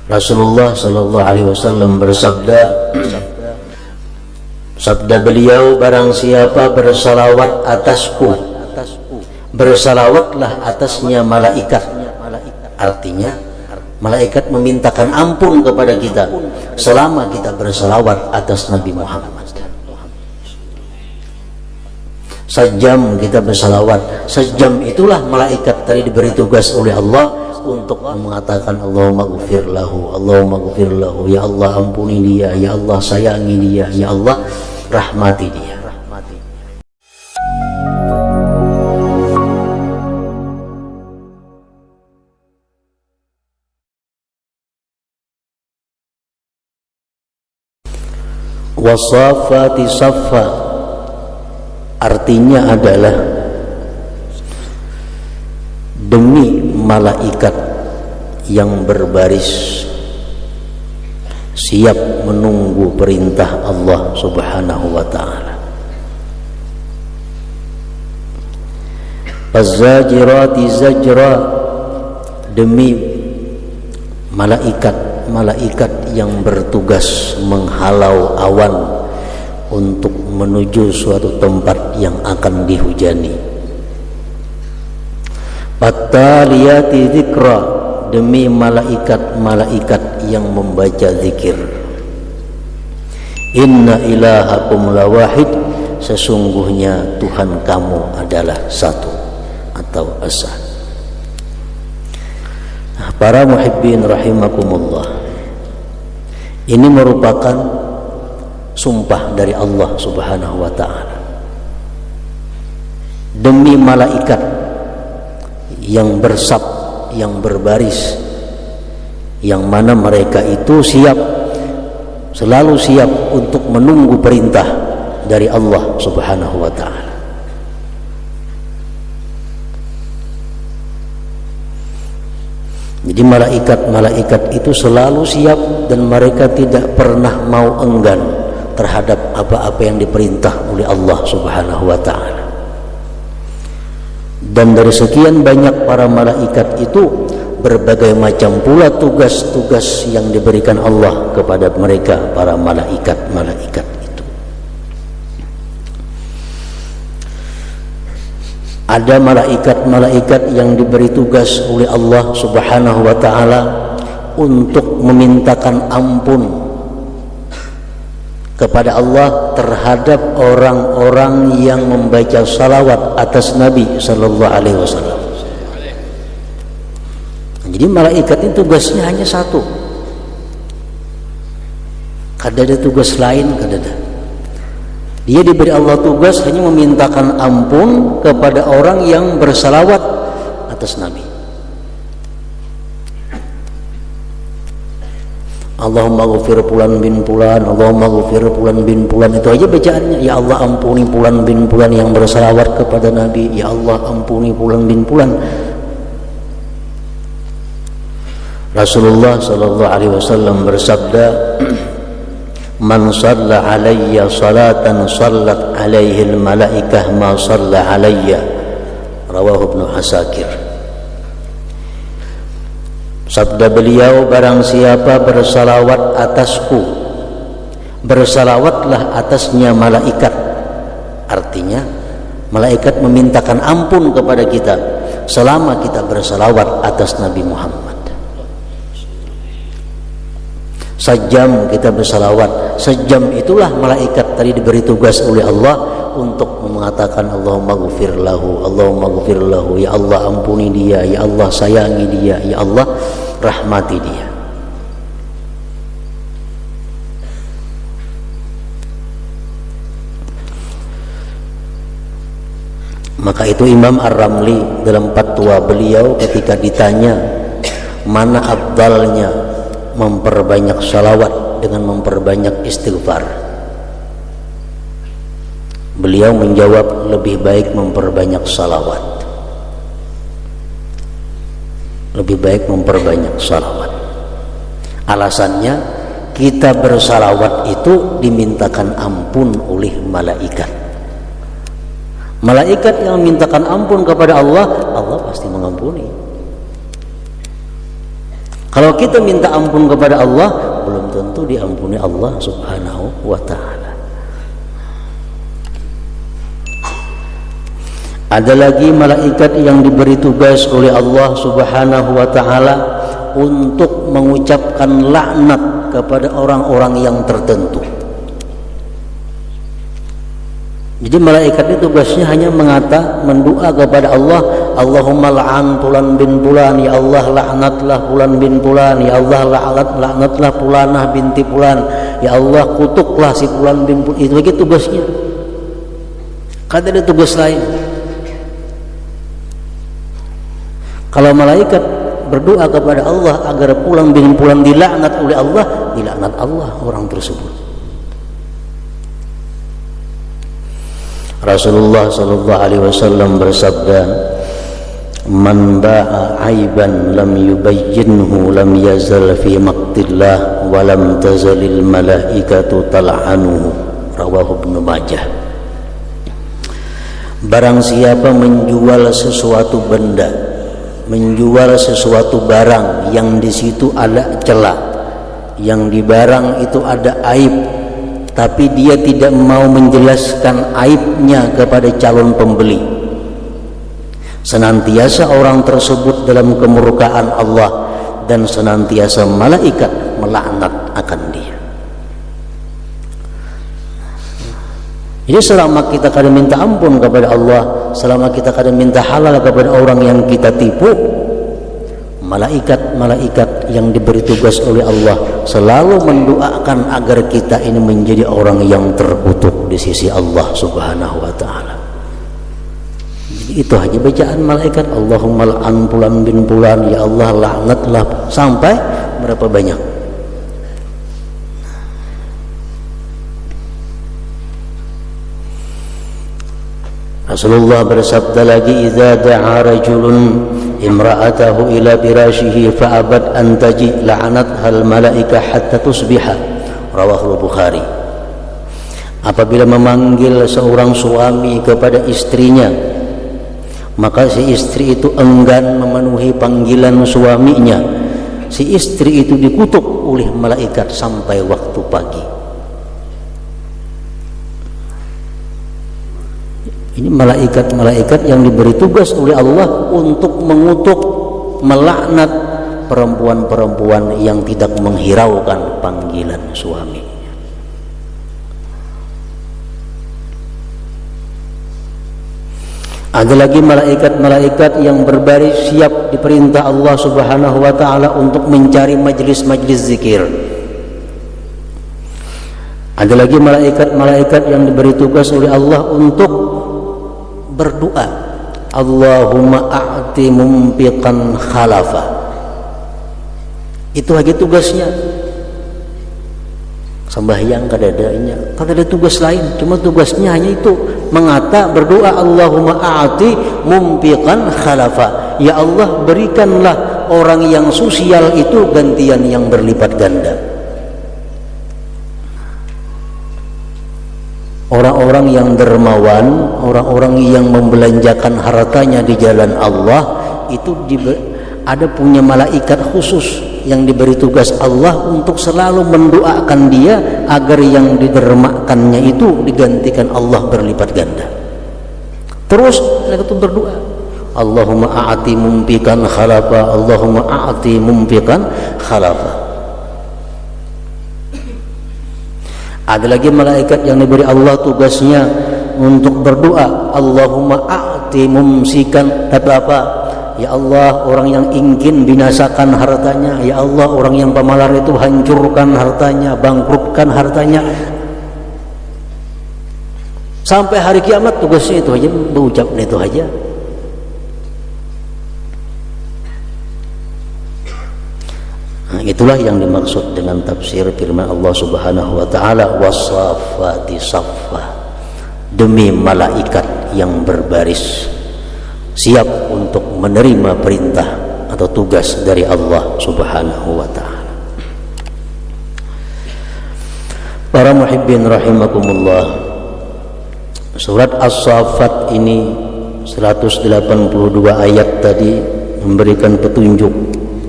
Rasulullah Shallallahu Alaihi Wasallam bersabda, sabda beliau, barang siapa bersalawat atasku, bersalawatlah atasnya malaikat. Artinya malaikat memintakan ampun kepada kita selama kita bersalawat atas Nabi Muhammad. Sejam kita bersalawat, sejam itulah malaikat tadi diberi tugas oleh Allah untuk mengatakan Allahumma ghfir lahu, Allahumma ghfir lahu, ya Allah ampuni dia, ya Allah sayangi dia, ya Allah rahmati dia. Wasafati saffa, artinya adalah demi malaikat yang berbaris siap menunggu perintah Allah Subhanahu wa ta'ala. Fazajirati zajra, demi malaikat yang bertugas menghalau awan untuk menuju suatu tempat yang akan dihujani. Fattaliyati dzikra, demi malaikat yang membaca zikir. Inna ilahakum lawahid, sesungguhnya Tuhan kamu adalah satu atau esa. Nah, para muhibbin rahimakumullah, ini merupakan sumpah dari Allah Subhanahu wa ta'ala demi malaikat yang bersab, yang berbaris, yang mana mereka itu selalu siap untuk menunggu perintah dari Allah Subhanahu wa ta'ala. Jadi malaikat itu selalu siap dan mereka tidak pernah mau enggan terhadap apa-apa yang diperintah oleh Allah Subhanahu wa ta'ala. Dan dari sekian banyak para malaikat itu, berbagai macam pula tugas-tugas yang diberikan Allah kepada mereka, para malaikat itu. Ada malaikat yang diberi tugas oleh Allah Subhanahu wa ta'ala untuk memintakan ampun kepada Allah terhadap orang-orang yang membaca salawat atas Nabi Sallallahu Alaihi Wasallam. Jadi malaikat ini tugasnya hanya satu. Kada ada tugas lain, kada ada. Dia diberi Allah tugas hanya memintakan ampun kepada orang yang bersalawat atas Nabi. Allahumma ghafir fulan bin fulan, Allahumma ghafir fulan bin fulan, itu aja bacaannya. Ya Allah ampuni fulan bin fulan yang bersalawat kepada Nabi, ya Allah ampuni fulan bin fulan. Rasulullah Sallallahu Alaihi Wasallam bersabda, man shalla alayya salatan sallat alaihi al-malaikah ma shalla alayya, rawahu Ibnu Asakir. Sabda beliau, barang siapa bersalawat atasku, bersalawatlah atasnya malaikat. Artinya malaikat memintakan ampun kepada kita selama kita bersalawat atas Nabi Muhammad. Sejam kita bersalawat, sejam itulah malaikat tadi diberi tugas oleh Allah untuk mengatakan Allahumma ghfir lahu, Allahumma ghfir lahu, ya Allah ampuni dia, ya Allah sayangi dia, ya Allah rahmati dia. Maka itu Imam Ar-Ramli dalam fatwa beliau ketika ditanya mana afdalnya memperbanyak salawat dengan memperbanyak istighfar, beliau menjawab lebih baik memperbanyak salawat, lebih baik memperbanyak salawat. Alasannya, kita bersalawat itu dimintakan ampun oleh malaikat. Malaikat yang memintakan ampun kepada Allah, Allah pasti mengampuni. Kalau kita minta ampun kepada Allah, belum tentu diampuni Allah Subhanahu wa ta'ala. Ada lagi malaikat yang diberi tugas oleh Allah Subhanahu wa ta'ala untuk mengucapkan laknat kepada orang-orang yang tertentu. Jadi malaikat itu tugasnya hanya mendua kepada Allah, Allahumma la'an fulan bin fulan, ya Allah laknatlah fulan bin fulan, ya Allah laknatlah fulanah binti fulan, ya Allah kutuklah si fulan bin fulan. Itu lagi tugasnya. Kada ada tugas lain. Kalau malaikat berdoa kepada Allah agar fulan bin fulan dilaknat oleh Allah, dilaknat Allah orang tersebut. Rasulullah sallallahu alaihi wasallam bersabda, "Man ba'a aiban lam yubayyinhu lam yazal fi maqtillah wa lam tazalil malaikatu tal'anuhu." Rawahu Ibnu Majah. Barang siapa menjual sesuatu benda, menjual sesuatu barang yang di situ ada celah, yang di barang itu ada aib, tapi dia tidak mau menjelaskan aibnya kepada calon pembeli, senantiasa orang tersebut dalam kemurkaan Allah dan senantiasa malaikat melaknat akan dia. Jadi selama kita kada minta ampun kepada Allah, selama kita kada minta halal kepada orang yang kita tipu, malaikat-malaikat yang diberi tugas oleh Allah selalu mendoakan agar kita ini menjadi orang yang terkutuk di sisi Allah Subhanahu wa ta'ala. Jadi itu aja bacaan malaikat, Allahumma la'an fulan bin fulan, ya Allah laknatlah, sampai berapa banyak. Rasulullah bersabda lagi, idza da'a rajulun imra'atahu ila firashihi fa'abat an taji la'anatha al-malaika hatta tusbiha. Rawahu Bukhari. Apabila memanggil seorang suami kepada istrinya, maka si istri itu enggan memenuhi panggilan suaminya, si istri itu dikutuk oleh malaikat sampai waktu pagi. Ini malaikat-malaikat yang diberi tugas oleh Allah untuk mengutuk, melaknat perempuan-perempuan yang tidak menghiraukan panggilan suami. Ada lagi malaikat-malaikat yang berbaris siap diperintah Allah Subhanahu wa ta'ala untuk mencari majlis-majlis zikir. Ada lagi malaikat-malaikat yang diberi tugas oleh Allah untuk berdoa, Allahumma a'ti mumpiqan khalafa. Itu aja tugasnya. Sembahyang kada ada tugas lain, cuma tugasnya hanya itu, berdoa, Allahumma a'ti mumpiqan khalafa, ya Allah berikanlah orang yang sosial itu gantian yang berlipat ganda. Orang-orang yang dermawan, orang-orang yang membelanjakan hartanya di jalan Allah itu ada punya malaikat khusus yang diberi tugas Allah untuk selalu mendoakan dia agar yang didermakannya itu digantikan Allah berlipat ganda. Terus mereka itu berdoa, Allahumma a'ti mumpikan khalafa, Allahumma a'ti mumpikan khalafa. Ada lagi malaikat yang diberi Allah tugasnya untuk berdoa, Allahumma a'ti mumsikan apa? Ya Allah, orang yang ingin binasakan hartanya, ya Allah orang yang pemalar itu hancurkan hartanya, bangkrutkan hartanya. Sampai hari kiamat tugasnya itu aja, berucap itu aja. Nah, itulah yang dimaksud dengan tafsir firman Allah Subhanahu wa ta'ala, wasafati saffa, demi malaikat yang berbaris siap untuk menerima perintah atau tugas dari Allah Subhanahu wa ta'ala. Para muhibbin rahimakumullah, surat As-Saffat ini 182 ayat tadi memberikan petunjuk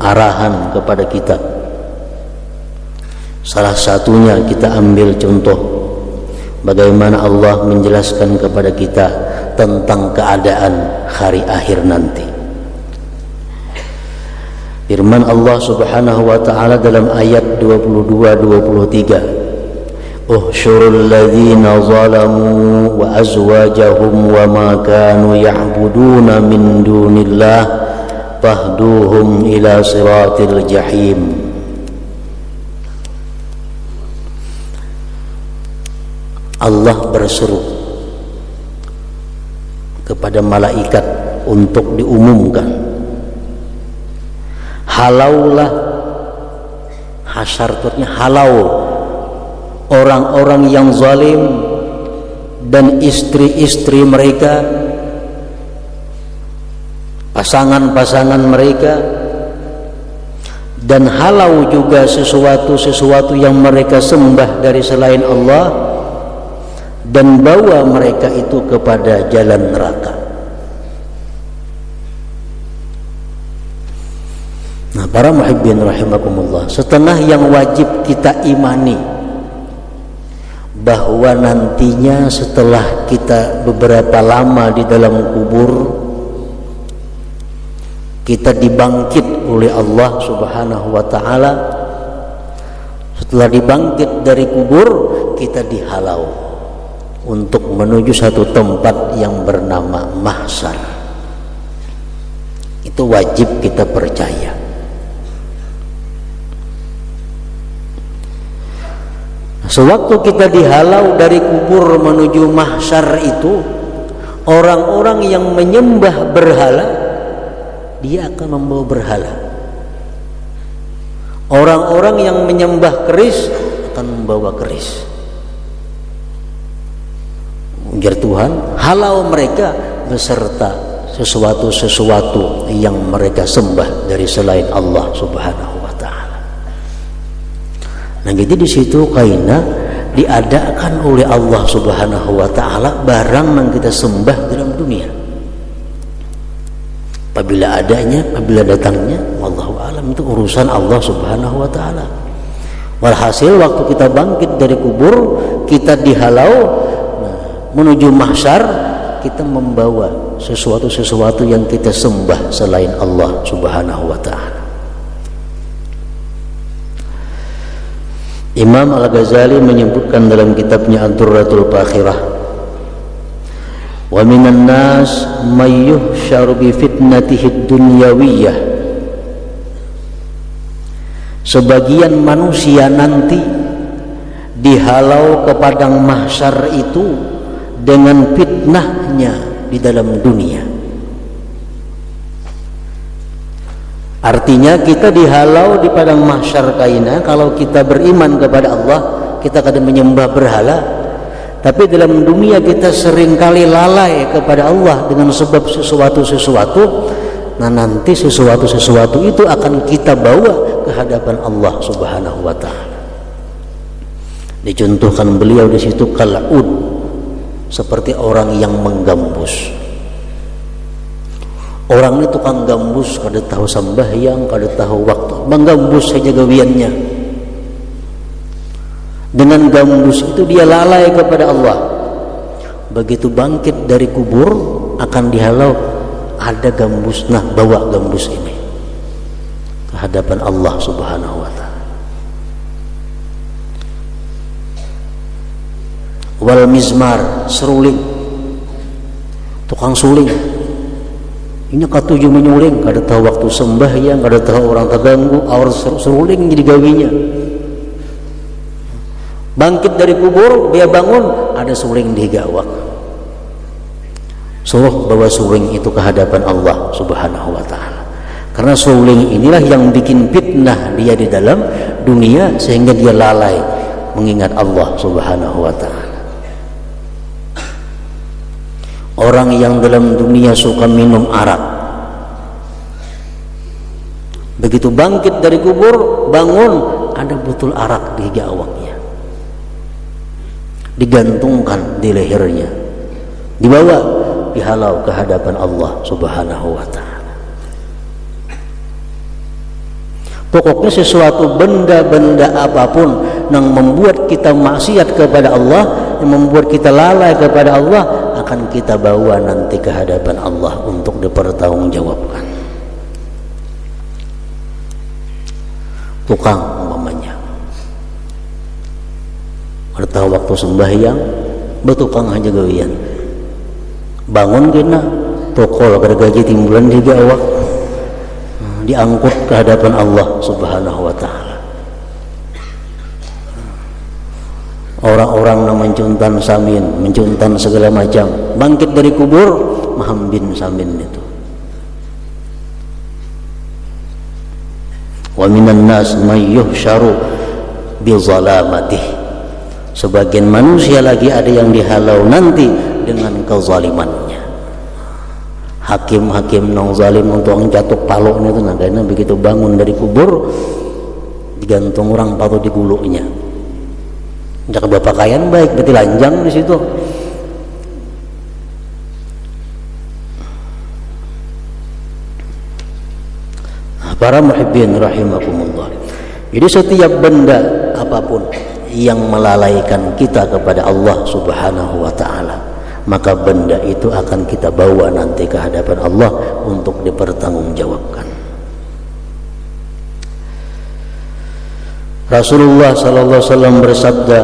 arahan kepada kita. Salah satunya kita ambil contoh bagaimana Allah menjelaskan kepada kita tentang keadaan hari akhir nanti. Firman Allah Subhanahu wa taala dalam ayat 22-23, "Uhsyurul ladzina zalamu wa azwajahum wa ma kanu ya'buduna min dunillah fahduhum ila siratil jahim." Allah berseru kepada malaikat untuk diumumkan, halaulah, hasyartnya halau orang-orang yang zalim dan istri-istri mereka, pasangan-pasangan mereka, dan halau juga sesuatu-sesuatu yang mereka sembah dari selain Allah, dan bawa mereka itu kepada jalan neraka. Nah, para muhibbin rahimakumullah, setengah yang wajib kita imani bahwa nantinya setelah kita beberapa lama di dalam kubur, kita dibangkit oleh Allah Subhanahu wa taala. Setelah dibangkit dari kubur, kita dihalau untuk menuju satu tempat yang bernama mahsyar. Itu wajib kita percaya. Sewaktu kita dihalau dari kubur menuju mahsyar itu, orang-orang yang menyembah berhala, dia akan membawa berhala. Orang-orang yang menyembah keris akan membawa keris. Ujar Tuhan, halau mereka beserta sesuatu-sesuatu yang mereka sembah dari selain Allah Subhanahu wa taala. Nah, jadi di situ kaina diadakan oleh Allah Subhanahu wa taala barang yang kita sembah dalam dunia. Apabila adanya, apabila datangnya, wallahu alam, itu urusan Allah Subhanahu wa taala. Walhasil waktu kita bangkit dari kubur, kita dihalau menuju mahsyar, kita membawa sesuatu-sesuatu yang kita sembah selain Allah Subhanahu wa taala. Imam Al-Ghazali menyebutkan dalam kitabnya Ad-Durratul Bakhirah, wa minan nas may yuhsyaru bi fitnatihi dunyawiyah. Sebagian manusia nanti dihalau ke padang mahsyar itu dengan fitnahnya di dalam dunia. Artinya kita dihalau di padang mahsyar kaina kalau kita beriman kepada Allah, kita kadang menyembah berhala, tapi dalam dunia kita seringkali lalai kepada Allah dengan sebab sesuatu-sesuatu. Nah, nanti sesuatu-sesuatu itu akan kita bawa ke hadapan Allah Subhanahu wa taala. Dicontohkan beliau di situ kal'ud, seperti orang yang menggambus. Orang itu tukang gambus, kada tahu sembahyang, kada tahu waktu, menggambus saja gawiannya. Dengan gambus itu dia lalai kepada Allah. Begitu bangkit dari kubur akan dihalau, ada gambus, nah bawa gambus ini ke hadapan Allah Subhanahu wa taala. Wal mizmar, seruling, tukang suling, ini katuju menyuling, kada tahu waktu sembahyang, kada tahu orang terganggu, awal seruling jadi gawinya. Bangkit dari kubur, dia bangun, ada suling di gawak, suruh bawa suling itu ke hadapan Allah Subhanahu wa taala. Karena suling inilah yang bikin fitnah dia di dalam dunia sehingga dia lalai mengingat Allah Subhanahu wa taala. Orang yang dalam dunia suka minum arak, begitu bangkit dari kubur, bangun, ada botol arak di gawaknya, digantungkan di lehernya, dibawa, dihalau ke hadapan Allah Subhanahu wa taala. Pokoknya sesuatu benda-benda apapun yang membuat kita maksiat kepada Allah, yang membuat kita lalai kepada Allah, akan kita bawa nanti ke hadapan Allah untuk dipertanggungjawabkan. Tukang umpamanya, ada waktu sembahyang betukang aja gawian, bangun kena tokol gergaji timbulan juga awak, diangkut ke hadapan Allah Subhanahu wa ta'ala. Orang-orang yang mencuntan samin, mencuntan segala macam, bangkit dari kubur mahambin samin itu. Wa minan nas may yuhsyaru bi zalamatih. Sebagian manusia lagi ada yang dihalau nanti dengan kezalimannya. Hakim-hakim nang zalim untuk jatuh paloknya itu, nah karena begitu bangun dari kubur digantung orang patut di gulunya. Jika bapak kayaan baik berarti lanjang di situ. Para muhibbin rahimakumullah. Jadi setiap benda apapun yang melalaikan kita kepada Allah Subhanahu wa ta'ala, maka benda itu akan kita bawa nanti ke hadapan Allah untuk dipertanggungjawabkan. Rasulullah sallallahu alaihi wasallam bersabda,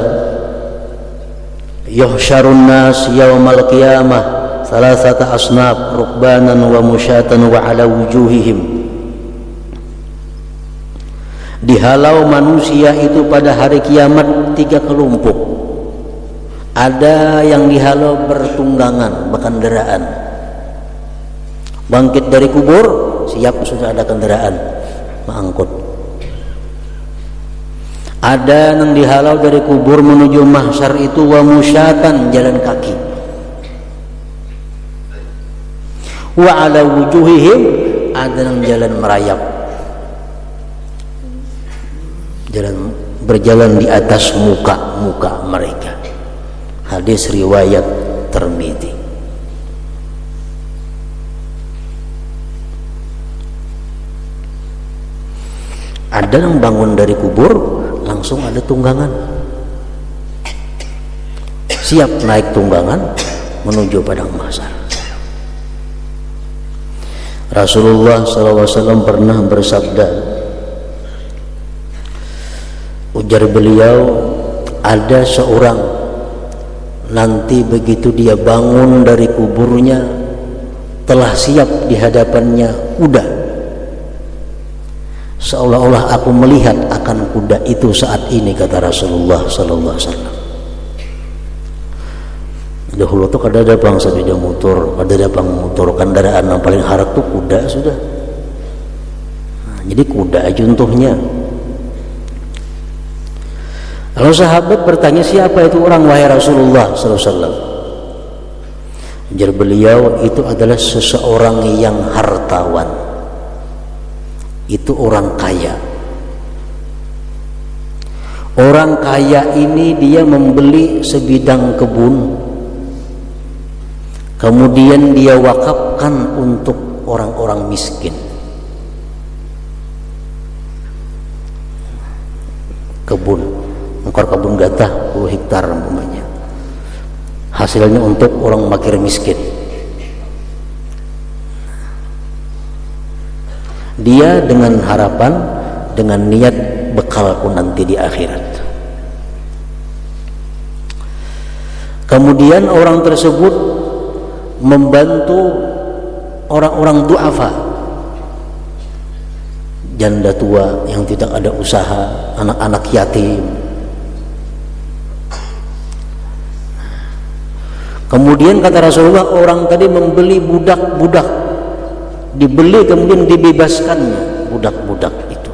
yuhsyarun nas yaumal qiyamah salasata asnaf rukbanan wa musyatan wa ala wujuhihim. Dihalau manusia itu pada hari kiamat 3 kelompok. Ada yang dihalau bertunggangan, berkendaraan. Bangkit dari kubur, siap sudah ada kendaraan mengangkut. Ada yang dihalau dari kubur menuju mahsyar itu wa musyatan, jalan kaki. Wa ala wujuhihim, ada yang jalan merayap, jalan berjalan di atas muka mereka. Hadis riwayat Tirmidzi. Ada yang bangun dari kubur langsung ada tunggangan, siap naik tunggangan menuju padang mahsyar. Rasulullah SAW pernah bersabda, ujar beliau, ada seorang nanti begitu dia bangun dari kuburnya telah siap di hadapannya kuda, seolah-olah aku melihat akan kuda itu saat ini, kata Rasulullah sallallahu alaihi wasallam. Dahulu tuh ada bang sepeda motor, ada bang motor, kendaraan yang paling harap tuh kuda sudah. Nah, jadi kuda contohnya. Lalu sahabat bertanya, siapa itu orang wahai Rasulullah sallallahu alaihi wasallam? Ujar beliau, itu adalah seseorang yang hartawan. Itu orang kaya. Orang kaya ini dia membeli sebidang kebun, kemudian dia wakafkan untuk orang-orang miskin. Kebun, engkor kebun gatah 10 hektar umpamanya, hasilnya untuk orang fakir miskin. Dia dengan harapan, dengan niat bekalku nanti di akhirat. Kemudian orang tersebut membantu orang-orang du'afa, janda tua yang tidak ada usaha, anak-anak yatim. Kemudian kata Rasulullah, orang tadi membeli budak-budak, dibeli kemudian dibebaskannya budak-budak itu.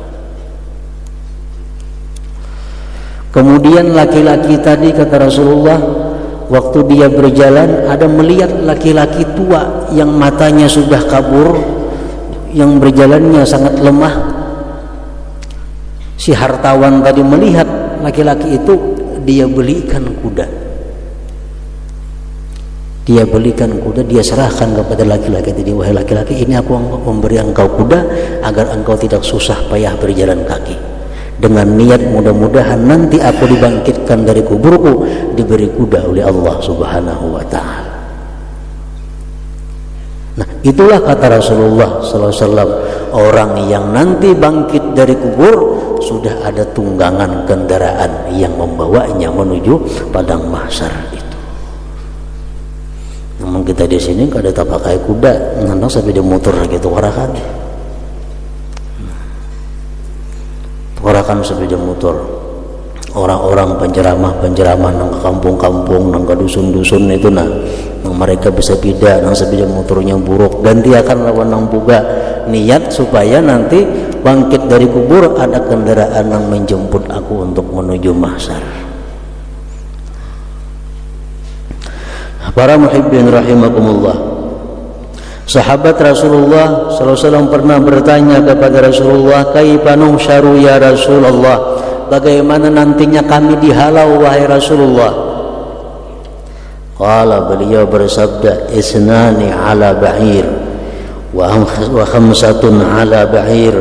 Kemudian laki-laki tadi, kata Rasulullah, waktu dia berjalan ada melihat laki-laki tua yang matanya sudah kabur, yang berjalannya sangat lemah. Si hartawan tadi melihat laki-laki itu, dia belikan kuda. Dia belikan kuda, dia serahkan kepada laki-laki tadi, wahai laki-laki, ini aku memberi engkau kuda agar engkau tidak susah payah berjalan kaki, dengan niat mudah-mudahan nanti aku dibangkitkan dari kuburku diberi kuda oleh Allah Subhanahu wa ta'ala. Nah, itulah kata Rasulullah SAW, orang yang nanti bangkit dari kubur sudah ada tunggangan kendaraan yang membawanya menuju padang mahsyar itu. Namun kita di sini kada tak pakai kuda, nandang sepeda motor gitu warakan. Warakan sepeda motor. Orang-orang penceramah nang kampung-kampung, nang dusun-dusun itu nang mereka bisa beda nang sepeda motornya buruk, ganti akan lawan nang buka niat supaya nanti bangkit dari kubur ada kendaraan yang menjemput aku untuk menuju mahsyar. Para muhibbin rahimakumullah, sahabat Rasulullah SAW pernah bertanya kepada Rasulullah, kaifa nuhsyaru ya Rasulullah, bagaimana nantinya kami dihalau wahai Rasulullah? Qala, beliau bersabda, isnani ala ba'ir wa khamsatun ala ba'ir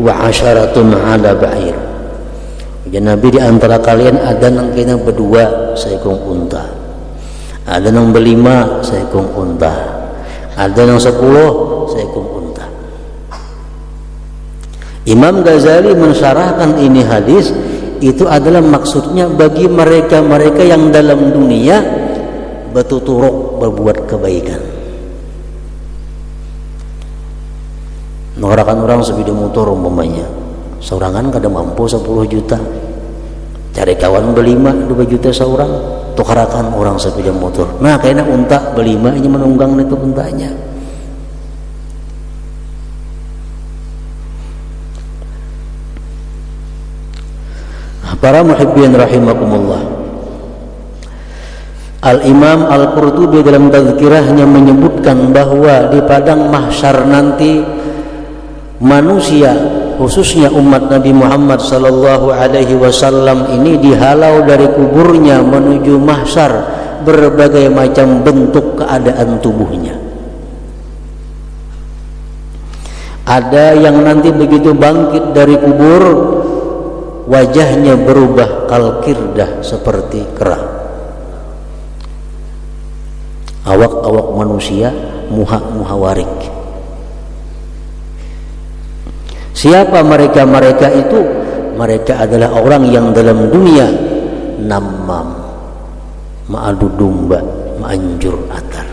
wa asharatun ala ba'ir. Ya Nabi, di antara kalian ada yang kena berdua seekor unta, ada yang berlima seekor unta, ada yang 10 seekor unta. Imam Ghazali mensyarahkan ini hadis, itu adalah maksudnya bagi mereka-mereka yang dalam dunia bertuturuk berbuat kebaikan. Mengarahkan orang sepeda motor umpamanya, seorangan kada mampu 10 juta, cari kawan berlima 2 juta seorang, tukarakan orang sepeda motor. Nah, kayaknya unta berlima ini menunggang itu untanya. Para muhibbin rahimakumullah, Al-Imam Al-Qurtubi dalam tazkirahnya menyebutkan bahwa di padang mahsyar nanti manusia, khususnya umat Nabi Muhammad sallallahu alaihi wasallam ini dihalau dari kuburnya menuju mahsyar berbagai macam bentuk keadaan tubuhnya. Ada yang nanti begitu bangkit dari kubur wajahnya berubah kalkirdah seperti kerang. Awak-awak manusia muha warik. Siapa mereka-mereka itu? Mereka adalah orang yang dalam dunia namam, ma'adu domba, ma'anjur atar.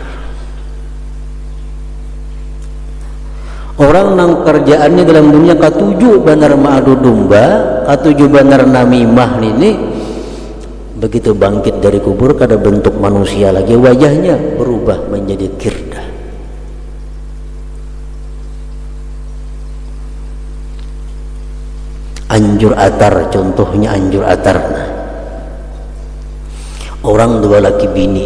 Orang yang kerjaannya dalam dunia katuju benar ma'adu domba, katuju benar namimah ini, begitu bangkit dari kubur kada bentuk manusia lagi, wajahnya berubah menjadi kirda. Anjur atar, contohnya anjur atar. Nah, orang dua laki bini,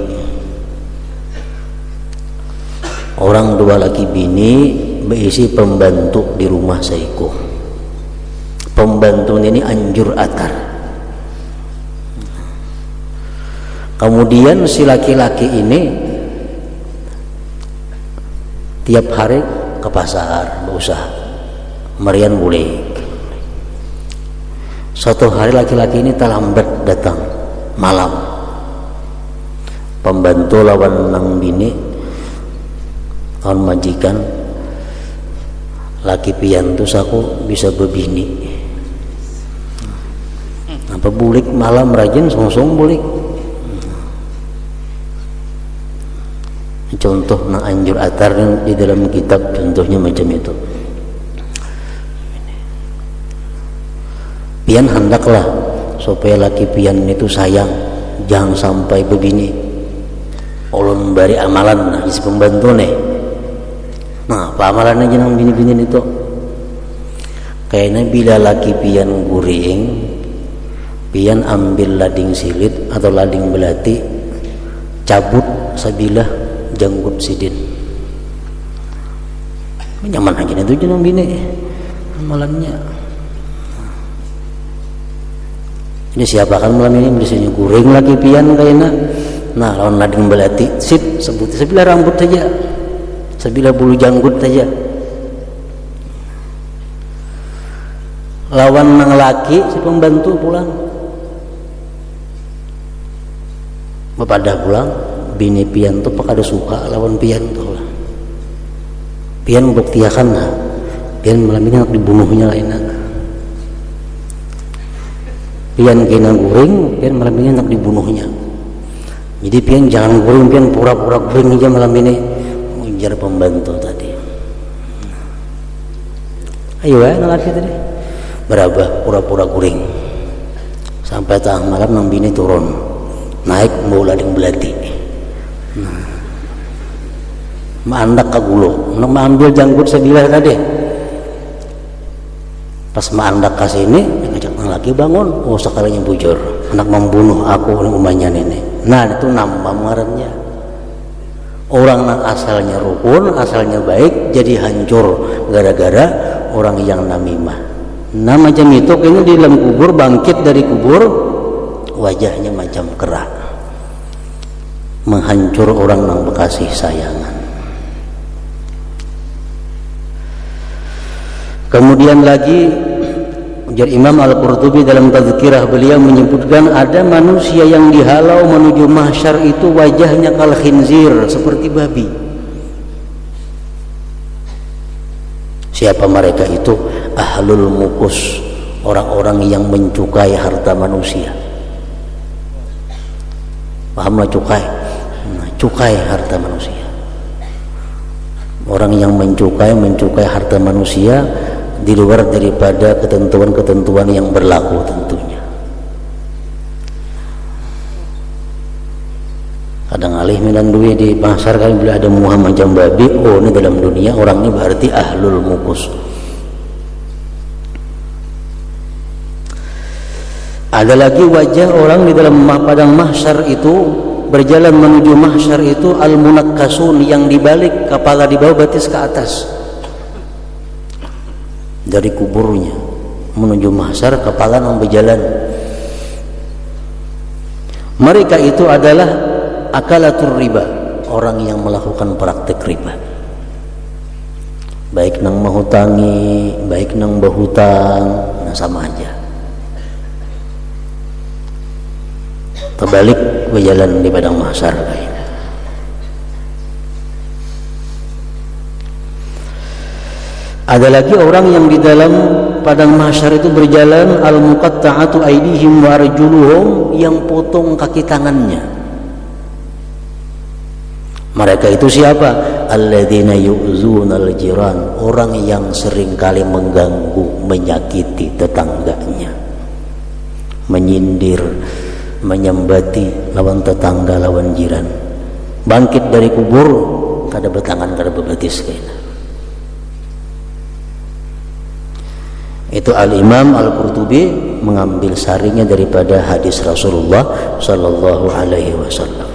orang dua laki bini berisi pembantu di rumah Saiko. Pembantu ini anjur atar. Kemudian si laki-laki ini tiap hari ke pasar berusaha merian boleh. Suatu hari laki-laki ini terlambat datang malam. Pembantu lawan nang bini, lawan majikan, laki pian tuh aku bisa bebini. Apa bulik malam rajin song-song bulik. Contoh nang anjur atar di dalam kitab contohnya macam itu. Pian hendaklah supaya laki pian itu sayang, jangan sampai begini ulun bari amalan nah isi pembantu nih. Nah, apa amalannya jenang bini-bini itu? Kayaknya bila laki pian guring, pian ambil lading silit atau lading belati, cabut sabilah janggut sidin. Nyaman aja itu jenang bini amalannya. Ini siapa kan malam ini biasanya guring laki pian kayaknya Nah, lawan lading belati sip sebut sebilah rambut saja, sebilah bulu janggut saja. Lawan nang laki si pembantu pulang, bapadah pulang bini pian tuh pakada suka lawan pian tuh lah. Pian buktiakan lah, pian malam ini nak dibunuhnya lain nak. Pian kena guring, pian malam ini nak dibunuhnya. Jadi pian jangan guring, pian pura-pura guring aja malam ini. Ujar pembantu tadi. Ayo ya laki tadi. Berapa pura-pura guring. Sampai tengah malam nang bini turun. Naik mau lading belati. Nah. Maandak kagulo, nak ambil janggut sebilah tadi. Pas maandak ke sini, ngajak nang laki bangun. Oh sekalinya bujur, anak membunuh aku umanya nenek. Nah itu nambah ngarannya. Orang yang asalnya rukun, asalnya baik, jadi hancur gara-gara orang yang namimah. Nah macam itu ini di dalam kubur, bangkit dari kubur, wajahnya macam kera, menghancur orang yang bekasih sayangan. Kemudian lagi ujar Imam Al-Qurtubi dalam Tazkirah, beliau menyebutkan ada manusia yang dihalau menuju mahsyar itu wajahnya kal khinzir, seperti babi. Siapa mereka itu? Ahlul mukus, orang-orang yang mencukai harta manusia. Pahamlah cukai? Nah, cukai harta manusia. Orang yang mencukai harta manusia di luar daripada ketentuan-ketentuan yang berlaku tentunya. Kadang alih milan duit di pasar kan bila ada muah macam babi, oh ini dalam dunia orang ini berarti ahlul mukus. Ada lagi wajah orang di dalam padang mahsyar itu, berjalan menuju mahsyar itu al-munakkasun, yang dibalik kepala di bawah, batis ke atas. Dari kuburnya menuju mahsyar kepala yang berjalan. Mereka itu adalah akalatur riba, orang yang melakukan praktik riba, baik nang mahutangi, baik nang bahutang, nah sama aja. Terbalik berjalan di padang mahsyar kayaknya. Ada lagi orang yang di dalam padang mahsyar itu berjalan al-muqatta'atu aydihim wa arjuluhum, yang potong kaki tangannya. Mereka itu siapa? Alladzina yu'zunal jiran, orang yang sering kali mengganggu, menyakiti tetangganya, menyindir, menyambati lawan tetangga, lawan jiran. Bangkit dari kubur kada bertangan, kada berbatis kayaknya. Itu Al-Imam Al-Qurtubi mengambil sarinya daripada hadis Rasulullah sallallahu alaihi wasallam.